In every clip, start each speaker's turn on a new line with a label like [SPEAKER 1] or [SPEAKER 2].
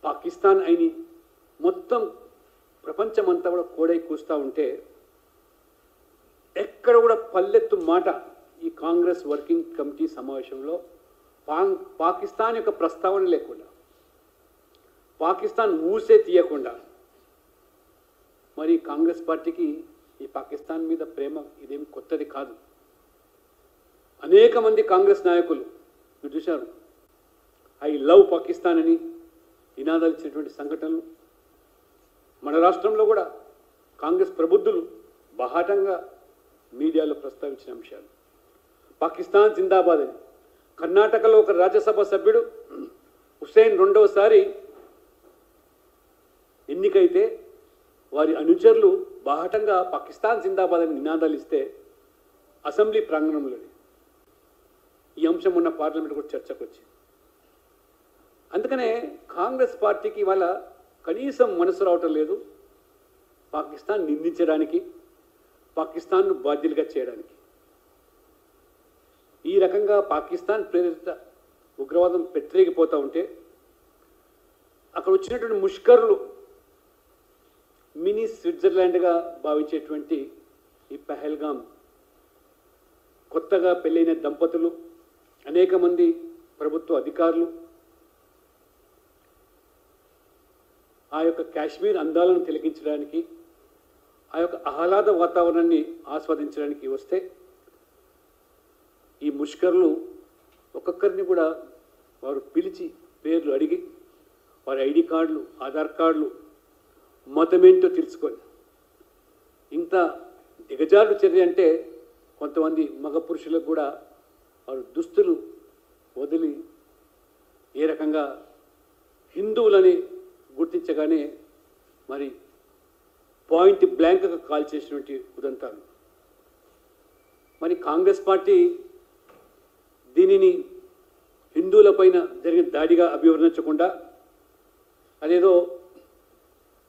[SPEAKER 1] పాకిస్తాన్ అయిని మొత్తం ప్రపంచమంతా కూడా కోడై కూస్తూ ఉంటే ఎక్కడ కూడా పల్లెత్తు మాట ఈ కాంగ్రెస్ వర్కింగ్ కమిటీ సమావేశంలో పాకిస్తాన్ యొక్క ప్రస్తావన లేకుండా, పాకిస్తాన్ ఊసే తీయకుండా, మరి కాంగ్రెస్ పార్టీకి ఈ పాకిస్తాన్ మీద ప్రేమ ఇదేమి కొత్తది కాదు. అనేక మంది కాంగ్రెస్ నాయకులు మీరు చూశారు, ఐ లవ్ పాకిస్తాన్ అని నినాదాలు ఇచ్చినటువంటి సంఘటనలు మన రాష్ట్రంలో కూడా కాంగ్రెస్ ప్రబుద్ధులు బాహాటంగా మీడియాలో ప్రస్తావించిన అంశాలు. పాకిస్తాన్ జిందాబాద్ అని కర్ణాటకలో ఒక రాజ్యసభ సభ్యుడు హుస్సేన్ రెండవసారి ఎన్నికైతే వారి అనుచరులు బాహటంగా పాకిస్తాన్ జిందాబాద్ అని నినాదాలు ఇస్తే అసెంబ్లీ ప్రాంగణంలోనే ఈ అంశం ఉన్న పార్లమెంట్ కూడా చర్చకు వచ్చింది. అందుకనే కాంగ్రెస్ పార్టీకి ఇవాళ కనీసం మనసు రావటం లేదు పాకిస్తాన్ నిందించడానికి, పాకిస్తాన్ను బాధ్యులుగా చేయడానికి. ఈ రకంగా పాకిస్తాన్ ప్రేరిత ఉగ్రవాదం పెట్టరేగిపోతూ ఉంటే అక్కడ వచ్చినటువంటి ముష్కరులు మినీ స్విట్జర్లాండ్గా భావించేటువంటి ఈ పహల్గామ్, కొత్తగా పెళ్ళైన దంపతులు, అనేక మంది ప్రభుత్వ అధికారులు ఆ యొక్క కాశ్మీర్ అందాలను తిలకించడానికి, ఆ యొక్క ఆహ్లాద వాతావరణాన్ని ఆస్వాదించడానికి వస్తే ఈ ముష్కరులు ఒక్కొక్కరిని కూడా వారు పిలిచి పేర్లు అడిగి వారి ఐడి కార్డులు, ఆధార్ కార్డులు, మతమేంటో తెలుసుకొని, ఇంత దిగజారుడు చర్య అంటే కొంతమంది మగ పురుషులకు కూడా వారు దుస్తులు వదిలి ఏ రకంగా హిందువులని గుర్తించగానే మరి పాయింట్ బ్లాంక్గా కాల్ చేసినటువంటి ఉదంతాలు. మరి కాంగ్రెస్ పార్టీ దీనిని హిందువులపైన జరిగిన దాడిగా అభివర్ణించకుండా అదేదో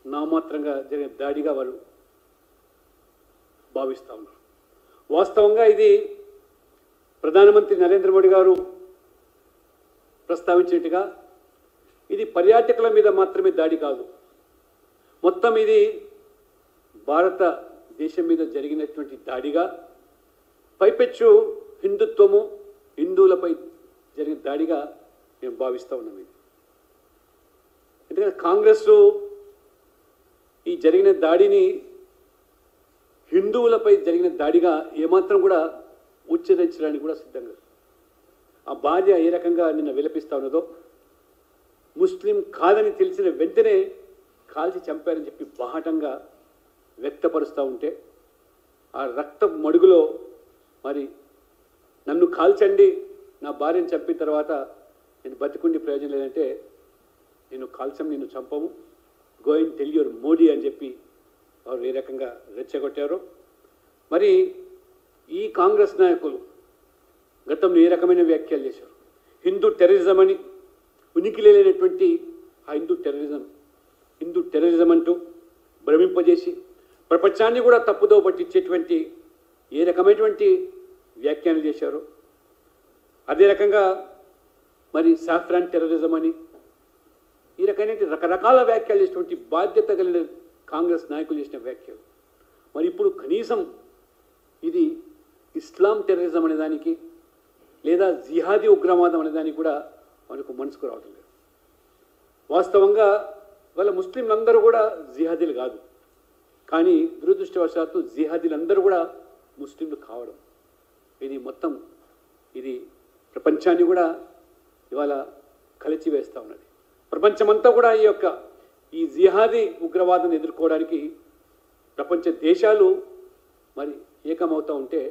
[SPEAKER 1] నామాత్రంగా జరిగిన దాడిగా వారు భావిస్తూ ఉన్నారు. వాస్తవంగా ఇది ప్రధానమంత్రి నరేంద్ర మోడీ గారు ప్రస్తావించినట్టుగా ఇది పర్యాటకుల మీద మాత్రమే దాడి కాదు, మొత్తం ఇది భారతదేశం మీద జరిగినటువంటి దాడిగా, పైపెచ్చు హిందుత్వము, హిందువులపై జరిగిన దాడిగా మేము భావిస్తూ ఉన్నాం. ఇది ఎందుకంటే కాంగ్రెస్ ఈ జరిగిన దాడిని హిందువులపై జరిగిన దాడిగా ఏమాత్రం కూడా ఉచ్చరించడానికి కూడా సిద్ధంగా. ఆ భార్య ఏ రకంగా నిన్న విలపిస్తూ ఉన్నదో, ముస్లిం కాదని తెలిసిన వెంటనే కాల్చి చంపారని చెప్పి బాహటంగా వ్యక్తపరుస్తూ ఉంటే, ఆ రక్త మడుగులో మరి నన్ను కాల్చండి, నా భార్యను చంపిన తర్వాత నేను బతికుండి ప్రయోజనం లేదంటే నేను కాల్చం, నిన్ను చంపము, go and tell your Modi అని చెప్పి వారు ఏ రకంగా రెచ్చగొట్టారో. మరి ఈ కాంగ్రెస్ నాయకులు గతంలో ఏ రకమైన వ్యాఖ్యలు చేశారు. హిందూ టెర్రరిజం అని, ఉనికి లేనటువంటి ఆ హిందూ టెర్రరిజం అంటూ భ్రమింపజేసి ప్రపంచాన్ని కూడా తప్పుదో పట్టించేటువంటి ఏ రకమైనటువంటి వ్యాఖ్యానాలు చేశారు. అదే రకంగా మరి సాఫ్రాన్ టెర్రరిజం అని ఈ రకమైన రకరకాల వ్యాఖ్యలు చేసినటువంటి బాధ్యత కలిగిన కాంగ్రెస్ నాయకులు చేసిన వ్యాఖ్యలు. మరి ఇప్పుడు కనీసం ఇది ఇస్లాం టెర్రరిజం అనేదానికి లేదా జిహాదీ ఉగ్రవాదం అనేదానికి కూడా మనకు మనసుకు రావడం లేదు. వాస్తవంగా వాళ్ళ ముస్లింలందరూ కూడా జిహాదీలు కాదు, కానీ దురదృష్టవశాత్తు జిహాదీలందరూ కూడా ముస్లింలు కావడం, ఇది మొత్తం ఇది ప్రపంచాన్ని కూడా ఇవాళ కలిచివేస్తూ ఉన్నది. ప్రపంచమంతా కూడా ఈ జిహాదీ ఉగ్రవాదాన్ని ఎదుర్కోవడానికి ప్రపంచ దేశాలు మరి ఏకమవుతూ ఉంటే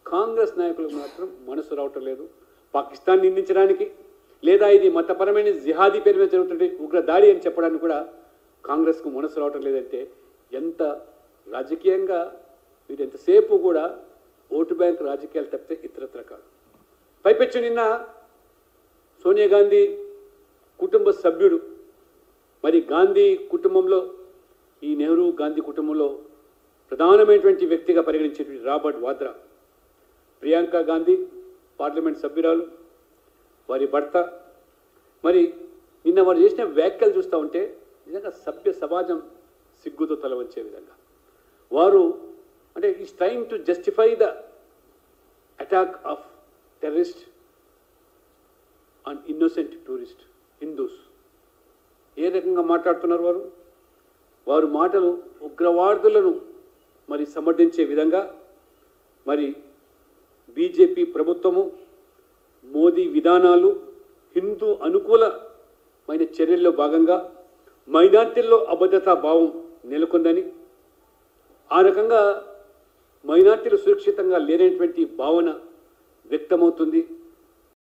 [SPEAKER 1] కాంగ్రెస్ నాయకులకు మాత్రం మనసు రావటం లేదు. పాకిస్తాన్ నిందించడానికి లేదా ఇది మతపరమైన జిహాదీ పేరు మీద జరుగుతుంటే ఉగ్రదాడి అని చెప్పడానికి కూడా కాంగ్రెస్కు మనసు రావటం లేదంటే ఎంత రాజకీయంగా మీరు ఎంతసేపు కూడా ఓటు బ్యాంక్ రాజకీయాలు తప్పితే ఇతరత్ర కాదు. పైపెచ్చు నిన్న సోనియా గాంధీ కుటుంబ సభ్యుడు, మరి గాంధీ కుటుంబంలో ఈ నెహ్రూ గాంధీ కుటుంబంలో ప్రధానమైనటువంటి వ్యక్తిగా పరిగణించేటువంటి రాబర్ట్ వాద్రా, ప్రియాంక గాంధీ పార్లమెంట్ సభ్యురాలు, వారి భర్త, మరి నిన్న వారు చేసిన వ్యాఖ్యలు చూస్తూ ఉంటే నిజంగా సభ్య సమాజం సిగ్గుతో తల వంచే విధంగా వారు అంటే is trying to justify the attack of terrorist and innocent tourist Hindus. ఏ రకంగా మాట్లాడుతున్నారు వారు? వారు మాటలు ఉగ్రవాదులను మరి సమర్థించే విధంగా మరి బీజేపీ ప్రభుత్వము మోదీ విధానాలు హిందూ అనుకూలమైన చర్యల్లో భాగంగా మైనార్టీల్లో అభద్రతా భావం నెలకొందని, ఆ రకంగా మైనార్టీలు సురక్షితంగా లేనటువంటి భావన వ్యక్తమవుతుంది.